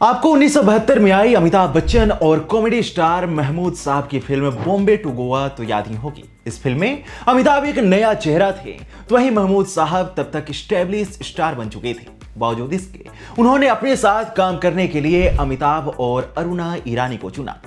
आपको 1972 में आई अमिताभ बच्चन और कॉमेडी स्टार महमूद साहब की फिल्म बॉम्बे टू गोवा तो याद ही होगी। इस फिल्म में अमिताभ एक नया चेहरा थे, तो वहीं महमूद साहब तब तक स्टैब्लिश स्टार बन चुके थे। बावजूद इसके उन्होंने अपने साथ काम करने के लिए अमिताभ और अरुणा ईरानी को चुना।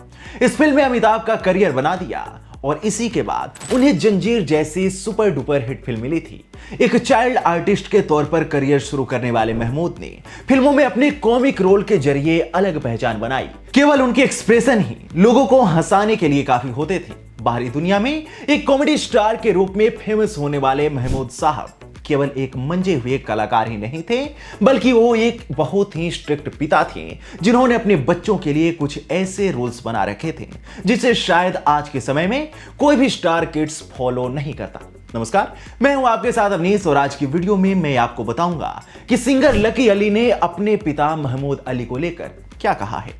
इस फिल्म में अमिताभ का करियर बना दिया और इसी के बाद उन्हें जंजीर जैसी सुपर डुपर हिट फिल्म मिली थी। एक चाइल्ड आर्टिस्ट के तौर पर करियर शुरू करने वाले महमूद ने फिल्मों में अपने कॉमिक रोल के जरिए अलग पहचान बनाई। केवल उनके एक्सप्रेशन ही लोगों को हंसाने के लिए काफी होते थे। बाहरी दुनिया में एक कॉमेडी स्टार के रूप में फेमस होने वाले महमूद साहब केवल एक मंजे हुए कलाकार ही नहीं थे, बल्कि वो एक बहुत ही स्ट्रिक्ट पिता थे, जिन्होंने अपने बच्चों के लिए कुछ ऐसे रूल्स बना रखे थे जिसे शायद आज के समय में कोई भी स्टार किड्स फॉलो नहीं करता। नमस्कार, मैं हूं आपके साथ अवनीश और आज की वीडियो में मैं आपको बताऊंगा कि सिंगर लकी अली ने अपने पिता महमूद अली को लेकर क्या कहा है।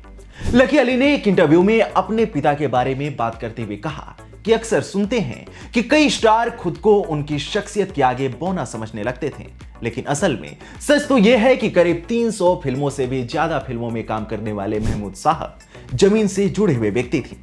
लकी अली ने एक इंटरव्यू में अपने पिता के बारे में बात करते हुए कहा कि अक्सर सुनते हैं कि कई स्टार खुद को उनकी शख्सियत के आगे बौना समझने लगते थे, लेकिन असल में सच तो यह है कि करीब 300 फिल्मों से भी ज्यादा फिल्मों में काम करने वाले महमूद साहब जमीन से जुड़े हुए व्यक्ति थे।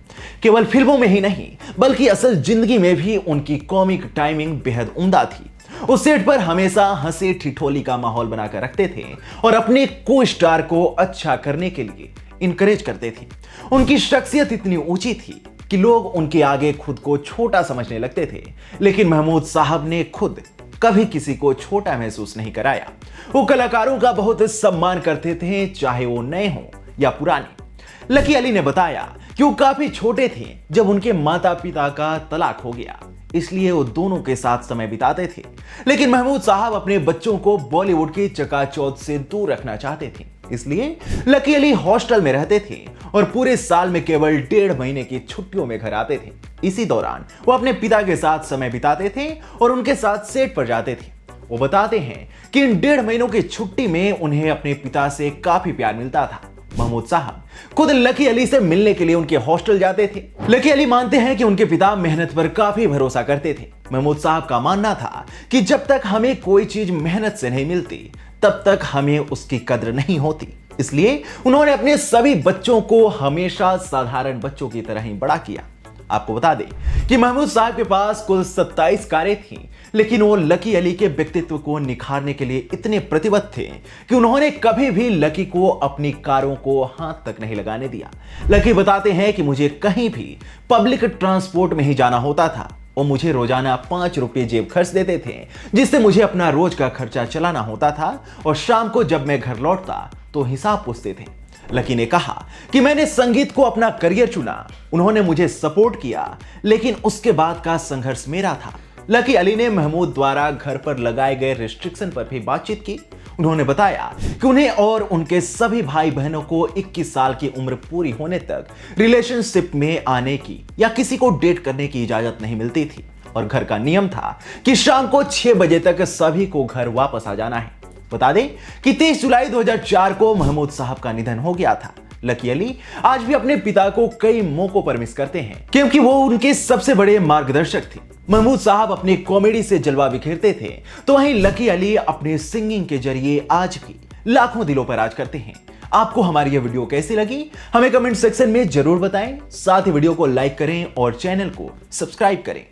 केवल फिल्मों में ही नहीं, बल्कि असल जिंदगी में भी उनकी कॉमिक टाइमिंग बेहद उम्दा थी। उस सेट पर हमेशा हंसी ठिठोली का माहौल बनाकर रखते थे और अपने को स्टार को अच्छा करने के लिए इनकरेज करते थे। उनकी शख्सियत इतनी ऊंची थी कि लोग उनके आगे खुद को छोटा समझने लगते थे, लेकिन महमूद साहब ने खुद कभी किसी को छोटा महसूस नहीं कराया। वो कलाकारों का बहुत सम्मान करते थे, चाहे वो नए हों या पुराने। लकी अली ने बताया कि वो काफी छोटे थे जब उनके माता पिता का तलाक हो गया, इसलिए वो दोनों के साथ समय बिताते थे। लेकिन महमूद साहब अपने बच्चों को बॉलीवुड की चकाचौंध से दूर रखना चाहते थे, इसलिए लकी अली हॉस्टल में रहते थे और पूरे साल में केवल 1.5 महीने की छुट्टियों में घर आते थे। इसी दौरान वो अपने पिता के साथ समय बिताते थे और उनके साथ सेट पर जाते थे। वो बताते हैं कि इन 1.5 महीनों की छुट्टी में उन्हें अपने पिता से काफी प्यार मिलता था। महमूद साहब खुद लकी अली से मिलने के लिए उनके हॉस्टल जाते थे। लकी अली मानते हैं कि उनके पिता मेहनत पर काफी भरोसा करते थे। महमूद साहब का मानना था कि जब तक हमें कोई चीज मेहनत से नहीं मिलती, तब तक हमें उसकी कद्र नहीं होती। इसलिए उन्होंने अपने सभी बच्चों को हमेशा साधारण बच्चों की तरह ही बड़ा किया। आपको बता दें कि महमूद साहब के पास कुल 27 कारें थीं, लेकिन वो लकी अली के व्यक्तित्व को निखारने के लिए इतने प्रतिबद्ध थे कि उन्होंने कभी भी लकी को अपनी कारों को हाथ तक नहीं लगाने दिया। लकी बताते हैं कि मुझे कहीं भी पब्लिक ट्रांसपोर्ट में ही जाना होता था और मुझे रोजाना 5 रुपये जेब खर्च देते थे, जिससे मुझे अपना रोज का खर्चा चलाना होता था और शाम को जब मैं घर लौटता तो हिसाब पूछते थे। लकी ने कहा कि मैंने संगीत को अपना करियर चुना, उन्होंने मुझे सपोर्ट किया, लेकिन उसके बाद का संघर्ष मेरा था। लकी अली ने महमूद द्वारा घर पर लगाए गए रिस्ट्रिक्शन पर भी बातचीत की। उन्होंने बताया कि उन्हें और उनके सभी भाई बहनों को 21 साल की उम्र पूरी होने तक रिलेशनशिप में आने की या किसी को डेट करने की इजाजत नहीं मिलती थी और घर का नियम था कि शाम को 6 बजे तक सभी को घर वापस आ जाना है। बता दें कि 23 जुलाई 2004 को महमूद साहब का निधन हो गया था। लकी अली आज भी अपने पिता को कई मौकों पर मिस करते हैं, क्योंकि वो उनके सबसे बड़े मार्गदर्शक थे। महमूद साहब अपने कॉमेडी से जलवा बिखेरते थे, तो वहीं लकी अली अपने सिंगिंग के जरिए आज भी लाखों दिलों पर राज करते हैं। आपको हमारी यह वीडियो कैसी लगी हमें कमेंट सेक्शन में जरूर बताएं। साथ ही वीडियो को लाइक करें और चैनल को सब्सक्राइब करें।